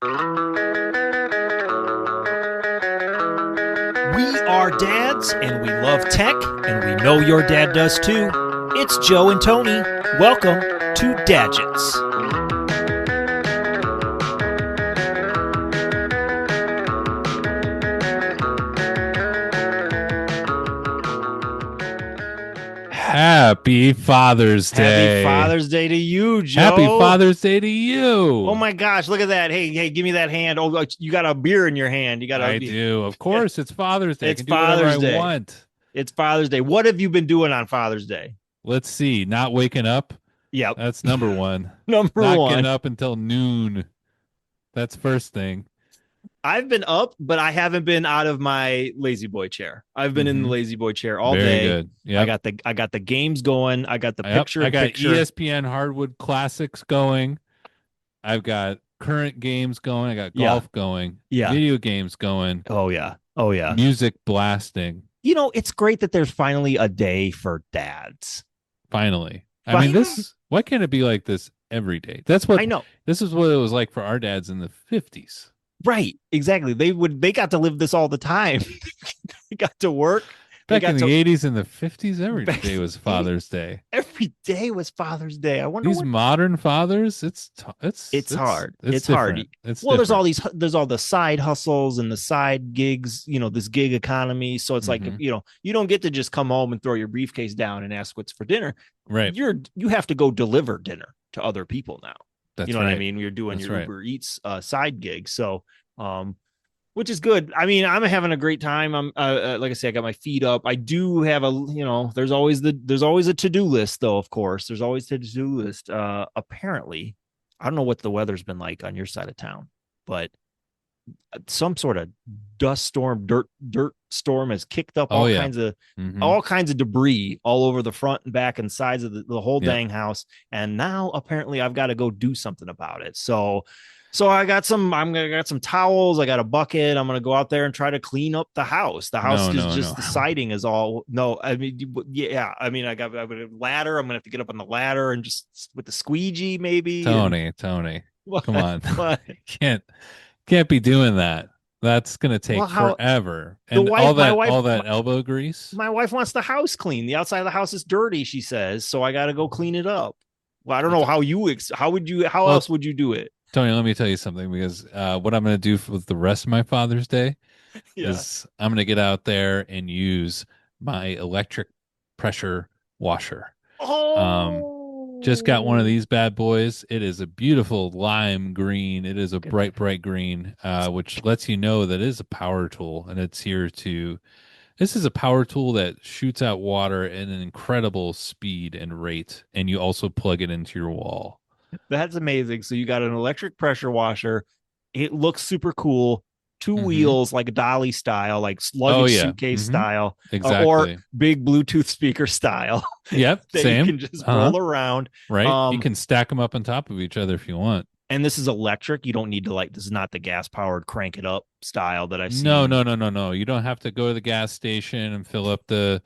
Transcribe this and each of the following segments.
We are dads and we love tech, and we know your dad does too. It's Joe and Tony. Welcome to Dadgets. Happy Father's Day. Happy Father's Day to you, Joe. Happy Father's Day to you. Oh my gosh, look at that. Hey, give me that hand. Oh, you got a beer in your hand. I do. Of course, it's Father's Day. It's I can do whatever Father's I Day. want. It's Father's Day. What have you been doing on Father's Day? Let's see. Not waking up. Yep. That's number one. Number Not one. getting up until noon. That's first thing. I've been up, but I haven't been out of my lazy boy chair. I've been in the lazy boy chair all Very day. good. Yep. I got the games going. I got the Yep. picture. I got picture. ESPN Hardwood Classics going. I've got current games going. I got golf going. Yeah. Video games going. Oh yeah. Oh yeah. Music blasting. You know, it's great that there's finally a day for dads. Finally. I mean, why can't it be like this every day? That's what I know. This is what it was like for our dads in the 50s. Right. Exactly. They got to live this all the time. They got to work. Back in the 80s and the 50s, every day was Father's Day. Every day was Father's Day. I wonder these modern fathers, it's hard. It's hard. It's hard. It's well, different. there's all the side hustles and the side gigs, this gig economy. So it's like, you don't get to just come home and throw your briefcase down and ask what's for dinner. Right. You have to go deliver dinner to other people now. That's you know right. what I mean? You're doing That's your right. Uber Eats side gig. So, which is good. I mean, I'm having a great time. I'm like I say, I got my feet up. I do have there's always a to-do list though. Of course, there's always a to-do list. Apparently, I don't know what the weather's been like on your side of town, but some sort of dust storm, dirt storm has kicked up all kinds of debris all over the front and back and sides of the whole dang house. And now apparently I've got to go do something about it. So I got some towels. I got a bucket. I'm going to go out there and try to clean up the house. The house the siding is all, I mean, I got a ladder. I'm going to have to get up on the ladder and just with the squeegee maybe. Tony, come on. Can't be doing that. That's going to take forever. And all that elbow grease. My wife wants the house clean. The outside of the house is dirty, she says. So I got to go clean it up. Well, I don't know how else would you do it? Tony, let me tell you something, because what I'm going to do with the rest of my Father's Day is I'm going to get out there and use my electric pressure washer. Just got one of these bad boys. It is a beautiful lime green. It is a bright green, which lets you know that it is a power tool, and it's here to. This is a power tool that shoots out water at an incredible speed and rate, and you also plug it into your wall. That's amazing. So you got an electric pressure washer. It looks super cool. Two wheels, like dolly style, like luggage suitcase style, exactly, or big Bluetooth speaker style. Yep, that same. You can just roll around. Right. You can stack them up on top of each other if you want. And this is electric. You don't need to this is not the gas powered crank it up style that I've seen. No. You don't have to go to the gas station and fill up the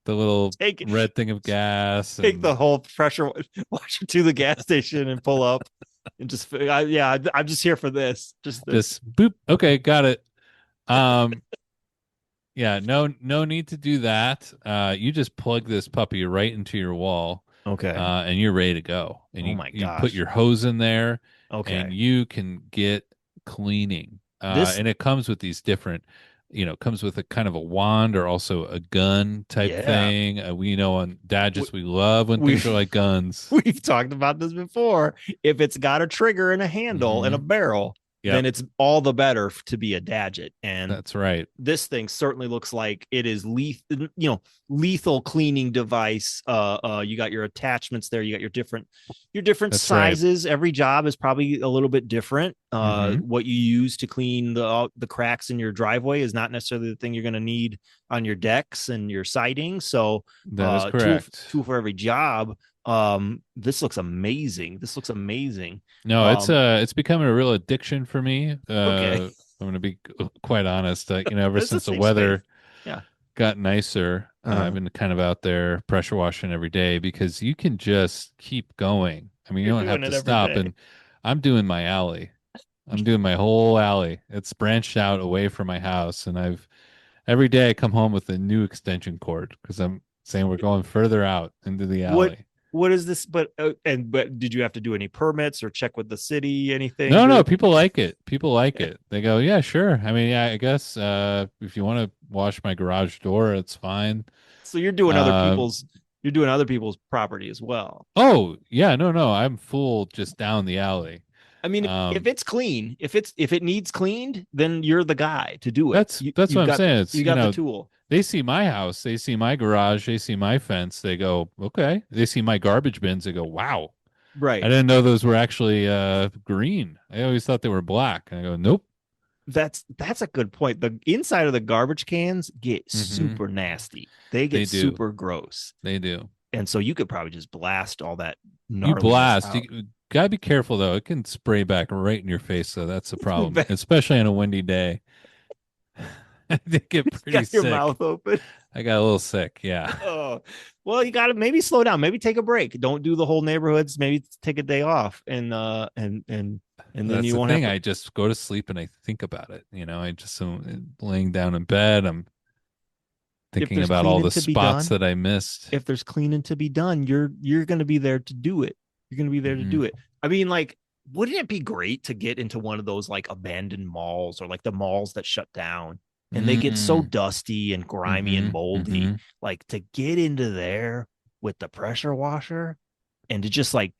little red thing of gas. Take the whole pressure washer to the gas station and pull up. And just I'm just here for this. Just boop. Okay, got it. No need to do that. You just plug this puppy right into your wall. Okay. And you're ready to go. And you put your hose in there. Okay. And you can get cleaning. And it comes with these different, comes with a kind of a wand or also a gun type thing. We know on Dadgets, we love when things are like guns. We've talked about this before. If it's got a trigger and a handle and a barrel, then it's all the better to be a Dadget. And that's right. This thing certainly looks like it is lethal cleaning device. You got your attachments there. You got your different that's sizes. Right. Every job is probably a little bit different. What you use to clean the cracks in your driveway is not necessarily the thing you're going to need on your decks and your siding. So that is correct. Tool for every job. This looks amazing. No, it's becoming a real addiction for me. I'm going to be quite honest. Ever since the weather got nicer, I've been kind of out there pressure washing every day, because you can just keep going. I mean, you don't have to stop. And I'm doing my alley. I'm doing my whole alley. It's branched out away from my house, and I've every day I come home with a new extension cord because I'm saying we're going further out into the What alley. what is this? But did you have to do any permits or check with the city anything No, no, to? people like it. People like it. They go, yeah, sure. I mean, yeah, I guess if you want to wash my garage door, it's fine. So you're doing Uh, other people's property as well. oh, yeah, no, no, I'm full just down the alley. I mean, if Um, it's clean, if it needs cleaned, then you're the guy to do it. that's what I'm saying. It's You you got the know, tool. they see my house, they see my garage, they see my fence, they go, okay. They see my garbage bins, they go, wow. I Right. didn't know those were actually green. I always thought they were black. And I go, nope. That's a good point. The inside of the garbage cans get Mm-hmm. super nasty. They They get do. super gross. They do. And so you could probably just blast all that You gnarliness blast. out. You gotta be careful though. It can spray back right in your face, so that's the problem, especially on a windy day. I did get pretty Got your sick. mouth open. I got a little sick. Yeah. Oh, well, you got to maybe slow down. Maybe take a break. Don't do the whole neighborhoods. Maybe take a day off, and then That's you the won't have thing. to. I just go to sleep and I think about it. I just am laying down in bed. I'm If thinking there's about all cleaning the to be spots done, that I missed. if there's cleaning to be done, you're going to be there to do it. You're going to be there to Hmm. do it. I mean, like, wouldn't it be great to get into one of those like abandoned malls or like the malls that shut down and they get so Mm. dusty and grimy and Hmm. moldy, Hmm. like to get into there with the pressure washer and to just like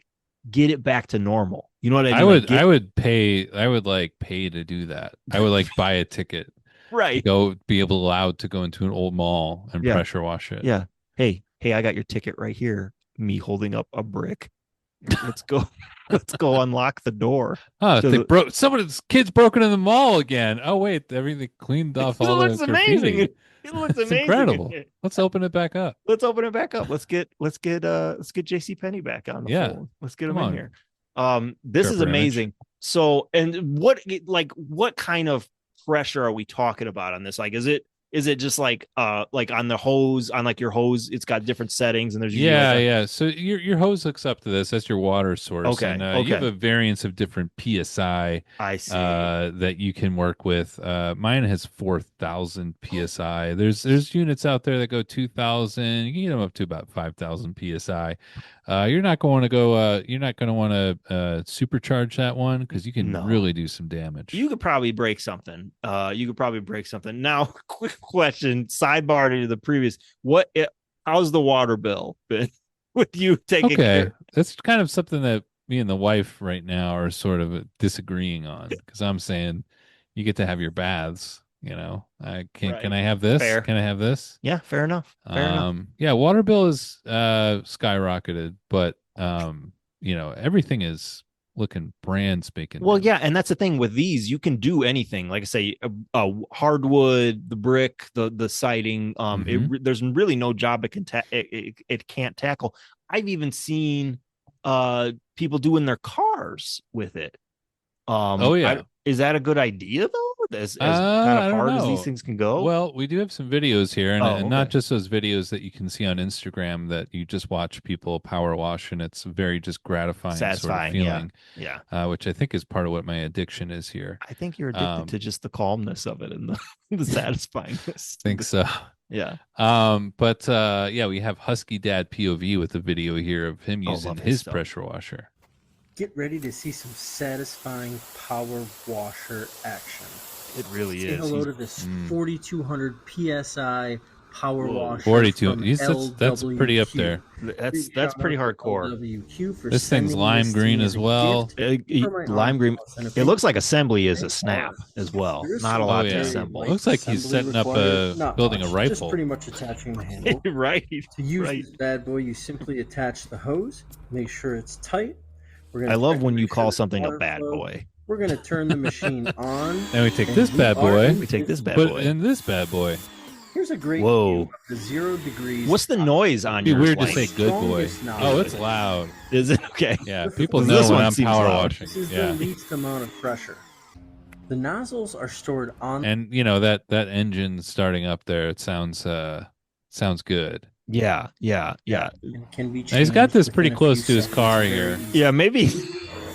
get it back to normal. You know what I I mean? Like would get I would pay I would like pay to do that. I would like buy a ticket to right. go be able allowed to go into an old mall and Yeah. pressure wash it. Yeah. Hey, I got your ticket right here. Me holding up a brick. Let's go. Let's go unlock the door Oh, to they the. broke someone's kids broken in the mall again. Oh wait, everything cleaned off It all the looks amazing. graffiti. It looks It's amazing in incredible. here. Let's open it back up. Let's open it back up. Let's get JC Penny back on the Yeah. phone. Let's get Come him in on, here. This is Trevor Image. amazing. So, and what kind of pressure are we talking about on this? Like, is it just like on the hose, on like your hose, it's got different settings and there's usually like Yeah, a. yeah. So your hose hooks up to this. That's your water source, and Okay, you have okay, a variance of different psi I see. that you can work with. Mine has 4,000 psi. There's units out there that go 2,000. You can get them up to about 5,000 psi. You're not going to go. You're not going to want to supercharge that one because you can No, really do some damage. you could probably break something. You could probably break something. Now, quick question, sidebar to the previous. How's the water bill been with you taking Okay, care? that's kind of something that me and the wife right now are sort of disagreeing on because I'm saying you get to have your baths. I can Right. I have this? Fair. Can I have this? Yeah, fair enough. Fair enough. Yeah, water bill is skyrocketed, but everything is looking brand spanking Well, new. yeah, and that's the thing with these, you can do anything. Like I say, hardwood, the brick, the siding. Hmm. There's really no job it can't tackle. I've even seen people doing their cars with it. Oh I yeah. Is that a good idea though? As kind of I don't hard as these know. things can go. Well, we do have some videos here, and Oh, not okay. just those videos that you can see on Instagram that you just watch people power wash, and it's very just gratifying sort of Satisfying. Yeah. feeling, Yeah. which I think is part of what my addiction is here. I think you're addicted Um, to just the calmness of it and the satisfyingness. think so. Yeah. But yeah, we have Husky Dad POV with a video here of him Oh, using love his his stuff. pressure washer. Get ready to see some satisfying power washer action. It really Say is. hello to this Mm. 4,200 psi power Whoa. washer 42. from That's pretty up LWQ. there. That's Big shout pretty out to hardcore. LWQ for This thing's sending lime this to green me as a well. gift for my Lime Aunt green. Alice, and if It looks like they- assembly is they a snap are. as well. There's Not a some lot Oh, to yeah. assemble. light Looks like he's assembly setting up required. Not building a much, rifle. Just pretty much attaching the handle. Right. To use Right. this bad boy, you simply attach the hose, make sure it's tight. We're gonna I love check when to you make call sure there's something a water bad flow. boy. We're gonna turn the machine on. Then we take and this we bad are boy, in We take this bad put boy. in this bad boy. Here's a great Whoa. view of the 0 degrees. What's the noise on It'd be yours weird to like? say good boy. Strongest knowledge. Oh, it's loud. Is it okay? Yeah, This people is- know this when one I'm seems power loud. washing. This is Yeah. the least amount of pressure. The nozzles are stored on. And that engine starting up there, it sounds good. Yeah. and can be Now, he's got changed this pretty within a close few to his seconds. car Very here. easy. Yeah.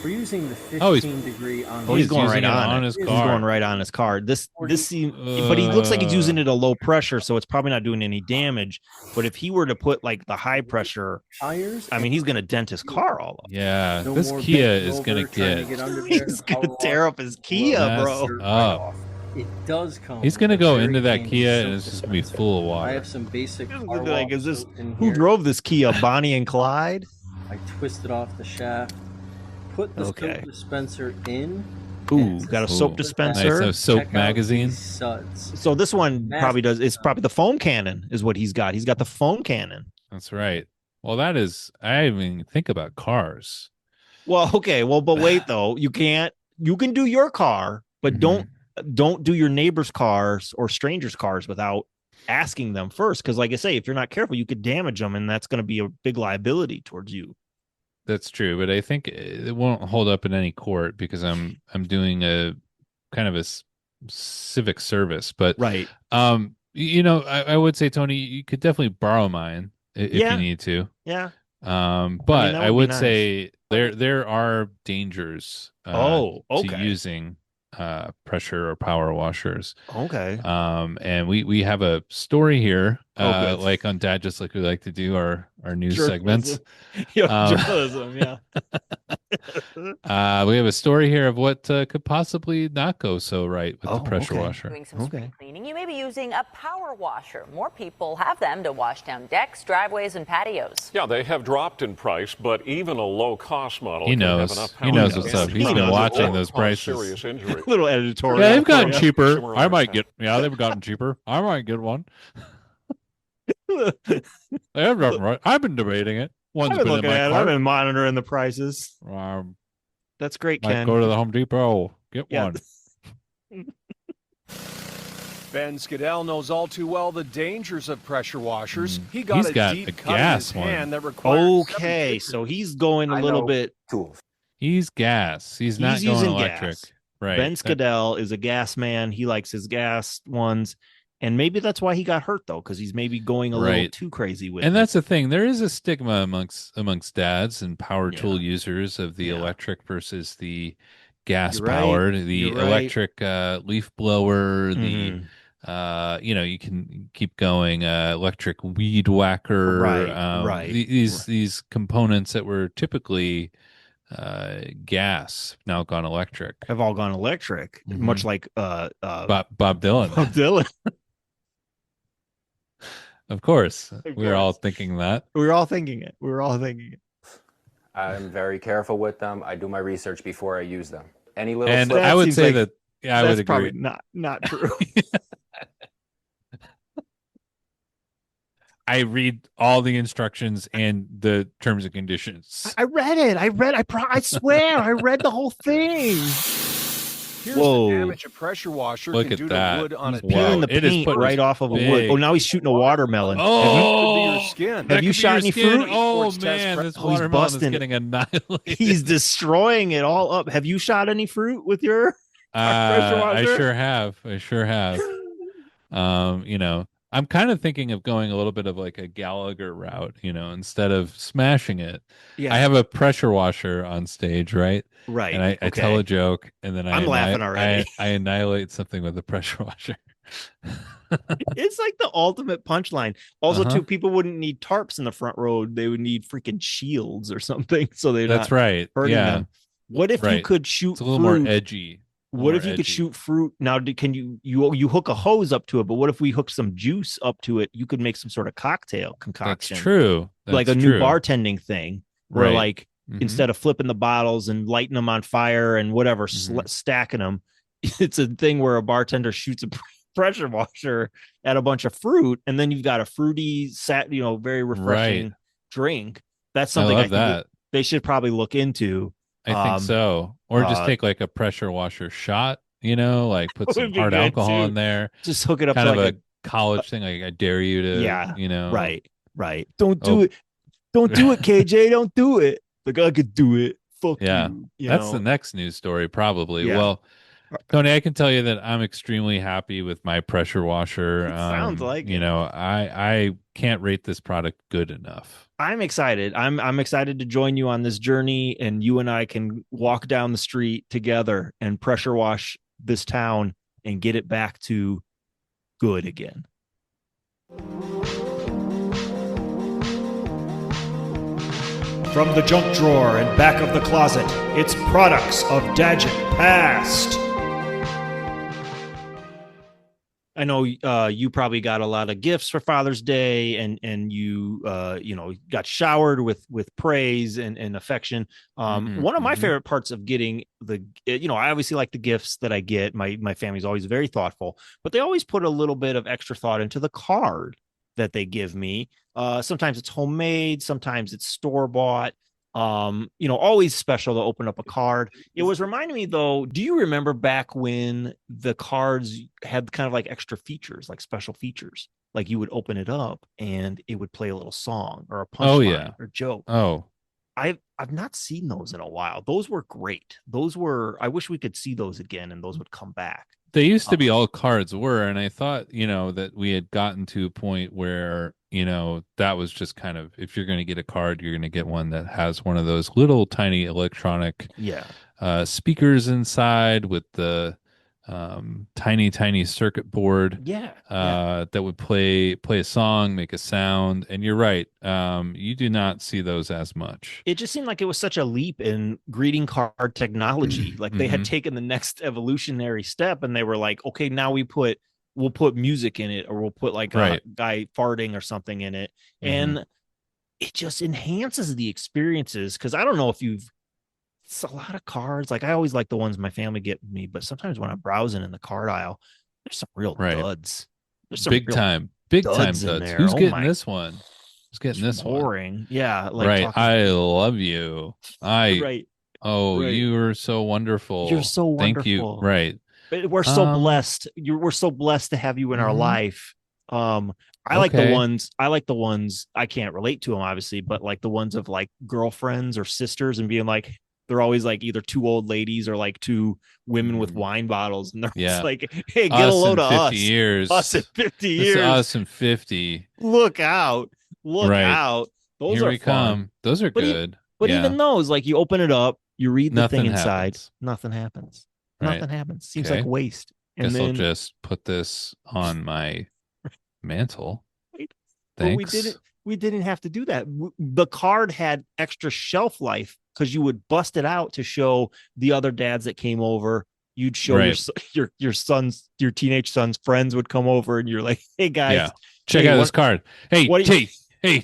We're using the Oh, he's- 15-degree on. Oh, he's going using right it on it. his He's car. going right on his car. This seems, but he looks like he's using it at low pressure, so it's probably not doing any damage. But if he were to put like the high pressure, tires. I mean, he's going to dent his car all up. Yeah, No this more Kia bending is over, gonna trying to get. under there, He's going to power tear wash, up his Kia, Mess bro. up. It does come. He's gonna with a go very into that handy Kia soap and it's just gonna be dispenser. full of I water. have some basic It's car like, wash is this soap in who here. drove this Kia? Bonnie and Clyde? I twisted off the shaft, put the Okay. soap dispenser in. Ooh, got a soap Ooh. dispenser. Nice, soap Check out magazine. these suds. So this one probably does. It's probably the foam cannon is what he's got. He's got the foam cannon. That's right. Well, that is. I didn't even think about cars. Well, okay. Well, but wait though. You can't. You can do your car, but Mhm. don't do your neighbor's cars or strangers' cars without asking them first. Because, like I say, if you're not careful, you could damage them, and that's going to be a big liability towards you. That's true, but I think it won't hold up in any court because I'm doing a kind of a civic service. But Right. I would say, Tony, you could definitely borrow mine if Yeah. you need to. Yeah. But that I would be would nice. say there are dangers to Okay. using pressure or power washers. Okay. And we have a story here, good. like on Dad, just like we like to do our news segments. Yeah, journalism. Yeah. We have a story here of what could possibly not go so right with the pressure okay. washer. Doing some spring cleaning, you may be using a power washer. More people have them to wash down decks, driveways, and patios. Yeah, they have dropped in price, but even a low-cost model He can knows. have enough He power knows to what's damage up. He's been vehicles watching or those cause prices. Serious injury. Little editorial. Yeah, they've gotten Yeah. cheaper. Similar I might impact. get. Yeah, they've gotten cheaper. I might get one. They have gotten right. I've been debating it. One's I've been been in looking my at it. I've cart. been monitoring the prices. That's great, Might Ken. go to the Home Depot. Get Yeah. one. Ben Skidell knows all too well the dangers of pressure washers. He He's got a got deep a cut in gas his one. hand that required Okay, so he's going a little bit. He's gas. He's not going using electric. gas. Right. Ben Skidell is a gas man. He likes his gas ones. And maybe that's why he got hurt, though, because he's maybe going a little Right. too crazy with And it. that's the thing. There is a stigma amongst dads and power Yeah. tool users of the Yeah. electric versus the gas You're right. powered, the You're right. electric leaf blower, Mhm. you can keep going, electric weed whacker, Right. these components that were typically gas now gone electric. Have all gone electric, Mhm. much like Bob Dylan. Bob Dylan. Of course. Of We're all course. thinking that. We were all thinking it. We were all thinking it. I'm very careful with them. I do my research before I use them. Any little And slip, I would seems say like- that I That's would agree. probably not true. I read all the instructions and the terms and conditions. I read it. I swear, I read the whole thing. Here's Whoa. the damage a pressure washer Look can at do that. to wood on a Wow. Peeling the It is paint putting right off of a wood. big- Oh, now he's shooting a watermelon. Could Oh, be your skin. Have you shot any fruit? Oh Sports test man, prep. this Oh, he's watermelon is busting it. getting annihilated. He's destroying it all up. Have you shot any fruit with your pressure I washer? sure have. I'm kind of thinking of going a little bit of like a Gallagher route, instead of smashing it. Yeah. I have a pressure washer on stage, right? Right. And I tell okay. a joke, and then I'm laughing already. I annihilate something with a pressure washer. It's like the ultimate punchline. Also, Uh-huh. too, people wouldn't need tarps in the front row. They would need freaking shields or something. So they're That's not right. hurting Yeah, them. What if you Right. could shoot it's a little fruit? more edgy. What more if you could edgy. shoot fruit? Now, can you hook a hose up to it? But what if we hook some juice up to it? You could make some sort of cocktail That's concoction. true. Like a That's new true. bartending thing where Right. like Mhm. instead of flipping the bottles and lighting them on fire and whatever, Mhm. stacking them, it's a thing where a bartender shoots a pressure washer at a bunch of fruit, and then you've got a fruity, very refreshing drink. That's something I I love think that. they should probably look into. I think so. Or just uh, take like a pressure washer shot, like put Would some be hard good, alcohol too. in there. Just hook it up Kind to of like a college thing. Like I dare you to, Yeah, right. Don't Oh. do it. Don't do it, KJ. Don't do it. Like I could do it. Fuck Yeah. you. That's the next news story, probably. Yeah. Well, Tony, I can tell you that I'm extremely happy with my pressure washer. It sounds like You it. know, I can't rate this product good enough. I'm excited. I'm excited to join you on this journey, and you and I can walk down the street together and pressure wash this town and get it back to good again. From the junk drawer and back of the closet, it's products of Dadget Past. I know you probably got a lot of gifts for Father's Day, and you got showered with praise and affection. One of my favorite parts of getting I obviously like the gifts that I get. My family's always very thoughtful, but they always put a little bit of extra thought into the card that they give me. Sometimes it's homemade, sometimes it's store bought. Always special to open up a card. It was reminding me though, do you remember back when the cards had kind of like extra features, like special features? Like you would open it up and it would play a little song or a punchline or joke. Oh, I've not seen those in a while. Those were great. I wish we could see those again and those would come back. they used to be all cards were, and I thought, that we had gotten to a point where, that was just kind of, if you're going to get a card, you're going to get one that has one of those little tiny electronic speakers inside with the tiny circuit board that would play a song, make a sound. And you're right, you do not see those as much. It just seemed like it was such a leap in greeting card technology. Like they had taken the next evolutionary step and they were like, okay, now we'll put music in it, or we'll put like a guy farting or something in it. And it just enhances the experiences. Cause I don't know if it's a lot of cards. Like I always like the ones my family get me, but sometimes when I'm browsing in the card aisle, there's some real duds. There's some big time duds. Who's getting this one? Who's getting this boring? one? Yeah. I love you. You are so wonderful. You're so wonderful. Thank you. Right. We're so blessed. We're so blessed to have you in our life. I like the ones I can't relate to them obviously, but like the ones of like girlfriends or sisters and being like, they're always like either two old ladies or like two women with wine bottles. And they're just like, hey, get a load of us. 50 years. Us in 50 years. Us in 50. Look out. Look out. Those Here are we fun. Come. Those are good. But even those, like you open it up, you read the thing inside. Happens. Nothing happens. Right. Nothing happens. Seems like waste. And Guess I'll just put this on my mantle. Thanks. But we didn't have to do that. The card had extra shelf life because you would bust it out to show the other dads that came over. You'd show your teenage son's friends would come over, and you're like, "Hey guys, check out this card. Hey,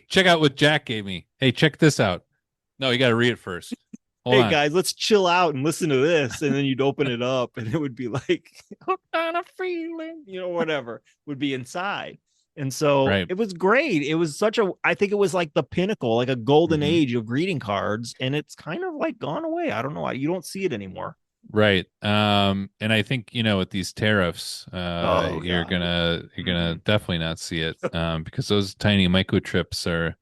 check out what Jack gave me. Hey, check this out. No, you got to read it first. Hold on. Guys, let's chill out and listen to this." And then you'd open it up, and it would be like, "Hooked on a feeling," whatever would be inside. And so it was great. It was I think it was like the pinnacle, like a golden age of greeting cards. And it's kind of like gone away. I don't know why you don't see it anymore. Right. And I think, with these tariffs, you're gonna definitely not see it. Because those tiny microchips are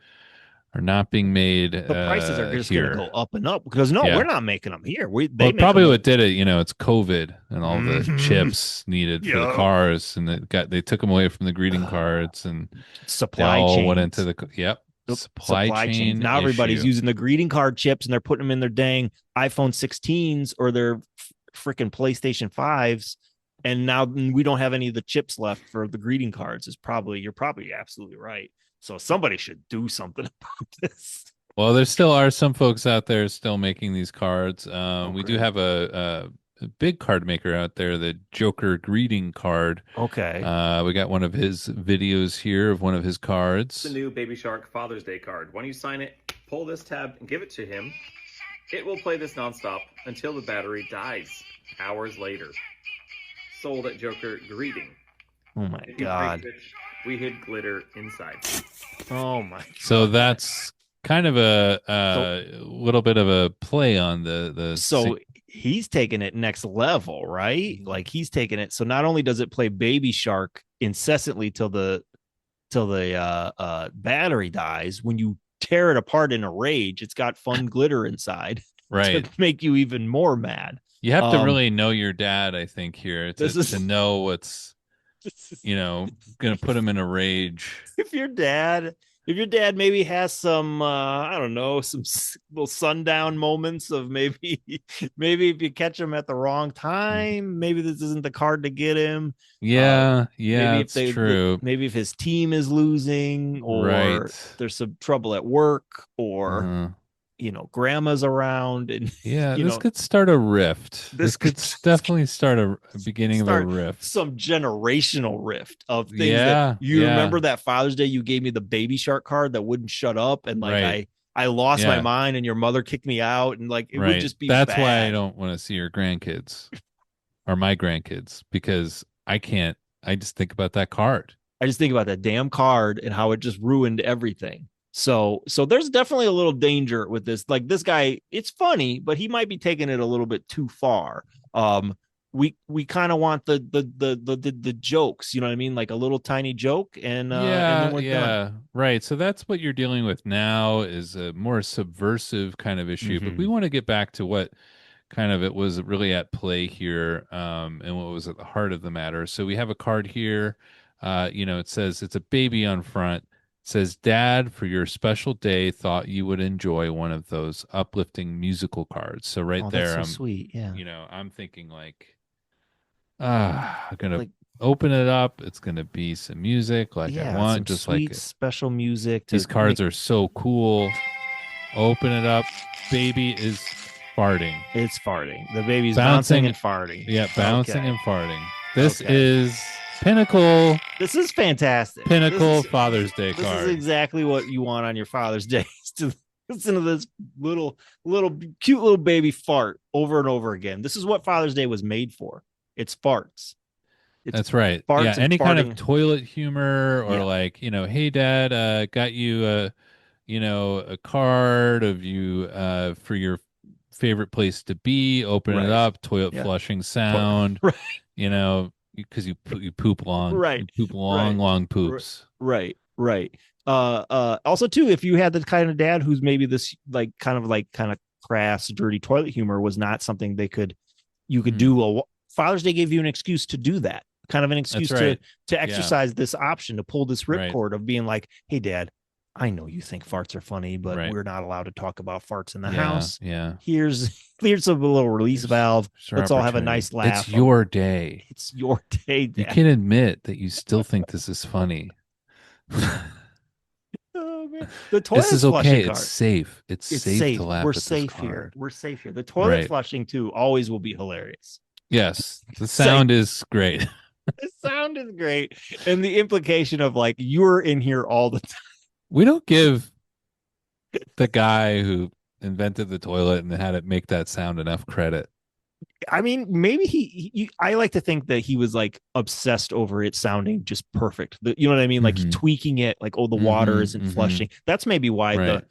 not being made. The prices are just going to go up and up because we're not making them here. Probably what did it, it's COVID and all the chips needed for the cars, and they took them away from the greeting cards, and supply chain went into the supply chain. Now everybody's using the greeting card chips and they're putting them in their dang iPhone 16s or their freaking PlayStation 5s. And now we don't have any of the chips left for the greeting cards. You're probably absolutely right. So somebody should do something about this. Well, there still are some folks out there still making these cards. We do have a big card maker out there, the Joker greeting card. Okay. We got one of his videos here of one of his cards. The new Baby Shark Father's Day card. When you sign it, pull this tab and give it to him. It will play this nonstop until the battery dies. Hours later. Sold at Joker Greeting. Oh my God. We hid glitter inside. Oh my God. So that's kind of a little bit of a play on the so he's taking it next level, right? Like he's taking it. So not only does it play Baby Shark incessantly till the battery dies, when you tear it apart in a rage, it's got fun glitter inside to make you even more mad. You have to Um, really know your dad, I think, here this to is, know what's, this is gonna put him in a rage. if your dad if your dad maybe has some I don't know, some little sundown moments of maybe maybe if you catch him at the wrong time, maybe this isn't the card to get him. uh Yeah, yeah, maybe if it's true. maybe if his team is losing, Right. or there's some trouble at work, or Uh, grandma's around, and yeah, you this know could start a rift. this This could could definitely start a beginning of a start rift. some generational rift of things that Yeah, you yeah, remember. That Father's Day you gave me the baby shark card that wouldn't shut up, and like right. I lost my Yeah, mind, and your mother kicked me out, and like it would right. just be That's why I bad. don't want to see your grandkids or my grandkids because I can't. I just think about that card. I just think about that damn card and how it just ruined everything. So there's definitely a little danger with this. Like this guy, it's funny, but he might be taking it a little bit too far. Um, we kind of want the jokes, you know what I mean? Like a little tiny joke, and then Yeah, we're done. yeah, right. So that's what you're dealing with now is a more subversive kind of issue. But we Mm-hmm. want to get back to what kind of it was really at play here, and what was at the heart of the matter. So we have a card here. It says it's a baby on front. It says, "Dad, for your special day, thought you would enjoy one of those uplifting musical cards." So right Oh, that's there, so sweet. Yeah. I'm thinking like, I'm gonna Like, open it up. It's gonna be some music like I yeah, want, some just like sweet special music these to cards make are so cool. Open it up. Baby is farting. it's farting. The baby's bouncing Bouncing. and farting. Yeah, bouncing Okay. and farting. This Okay. is Pinnacle This is fantastic. Pinnacle Father's Day This is card. exactly what you want on your Father's Day, is to listen to this little cute little baby fart over and over again. This is what Father's Day was made for. It's farts. It's That's right. Yeah, farts and any kind of farting. toilet humor or Yeah. like, hey dad, got you a card of you for your favorite place to be. Open it Right. up, toilet Yeah. flushing sound, Right. because you poop long. You Right. poop long, Right. long poops. Right. Right. Also too, if you had the kind of dad who's maybe this kind of crass, dirty toilet humor was not something you could Mhm. do. Father's Day gave you an excuse to do that, kind of an That's excuse to right. to Yeah. exercise this option, to pull this Right. ripcord of being like, hey dad, I know you think farts are funny, but Right. we're not allowed to talk about farts in the Yeah. house. Yeah. Here's a little release valve. Here's our Let's all have a opportunity. nice laugh. It's your day. It's your day, You dad. can admit that you still think this is funny. Oh, man. The This toilet is flushing okay. card. It's safe. It's It's safe safe. to laugh We're at this safe here. card. We're safe here. The toilet Right. flushing too always will be hilarious. Yes. The Safe. sound is great. The sound is great, and the implication of like you're in here all the time. We don't give the guy who invented the toilet and had it make that sound enough credit. I mean, maybe I like to think that he was like obsessed over it sounding just perfect. You know what I mean? Like Mhm. tweaking it, like, oh, the water Mhm, isn't mhm. flushing. That's maybe why Right.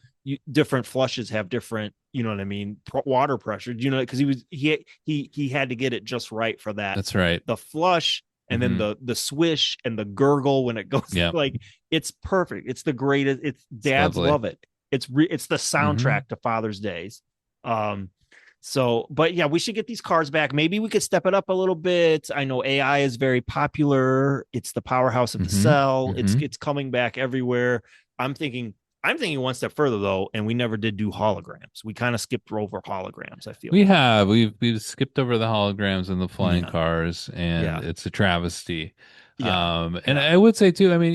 different flushes have different, you know what I mean, water pressure. You know, because he had to get it just right for that. That's right. The flush, and then Mhm. the swish and the gurgle when it goes. Yeah. Like, it's perfect. It's the greatest. It's dads lovely. love it. It's the soundtrack to Father's Days. But yeah, we should get these cards back. Maybe we could step it up a little bit. I know AI is very popular. It's the powerhouse of the Mhm, cell. mhm. It's coming back everywhere. I'm thinking one step further though, and we never did do holograms. We kind of skipped over holograms, I feel. We've skipped over the holograms and the flying Yeah. cars, and Yeah. it's a travesty. Yeah. And I would say too, I mean,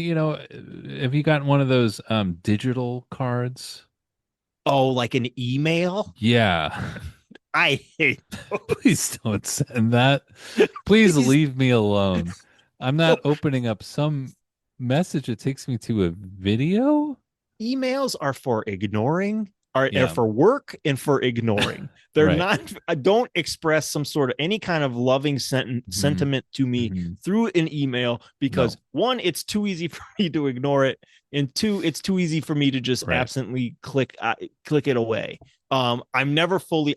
have you gotten one of those digital cards? Oh, like an email? Yeah. I hate Please don't send that. Please Please. leave me alone. I'm not opening up some message that takes me to a video. emails are for ignoring, are Yeah. for work and for ignoring. They're Right. not, don't express some sort of any kind of loving sentiment to me Mhm. through an email, because one, it's too easy for me to ignore it, and two, it's too easy for me to just Right. absently click it away. I've never fully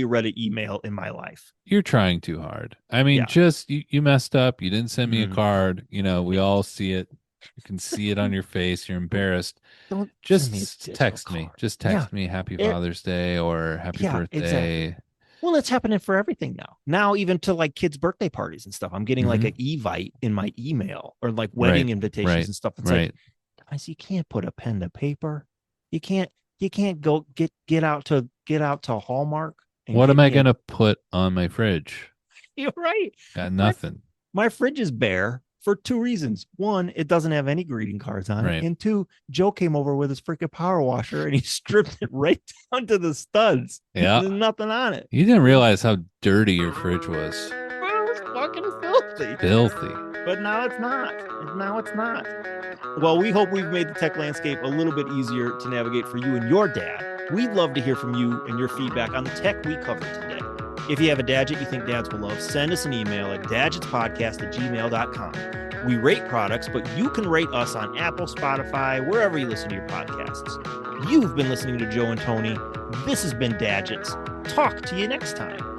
read an email in my life. You're trying too hard. I mean, Yeah. just you messed up. You didn't send me a Mhm. card. We all see it. You can see it on your face. You're embarrassed. Don't Just send me a digital text me. card. Just Yeah. text me Happy Father's Day or Happy Yeah, birthday. exactly. Well, it's happening for everything now. Now, even to like kids' birthday parties and stuff, I'm getting like Mhm. an Evite in my email, or like wedding Right, invitations right, and stuff. It's right. like, guys, you can't put a pen to paper. You can't go get out to Hallmark and What get am I me gonna put on my fridge? You're right. Got nothing. My fridge is bare for two reasons. One, it doesn't have any greeting cards on it. Right. And two, Joe came over with his freaking power washer and he stripped it right down to the studs. Yeah. There's nothing on it. You didn't realize how dirty your fridge was. It was fucking filthy. Filthy. But now it's not. And now it's not. Well, we hope we've made the tech landscape a little bit easier to navigate for you and your dad. We'd love to hear from you and your feedback on the tech we covered today. If you have a gadget you think dads will love, send us an email at dadgetspodcast@gmail.com. We rate products, but you can rate us on Apple, Spotify, wherever you listen to your podcasts. You've been listening to Joe and Tony. This has been Dadgets. Talk to you next time.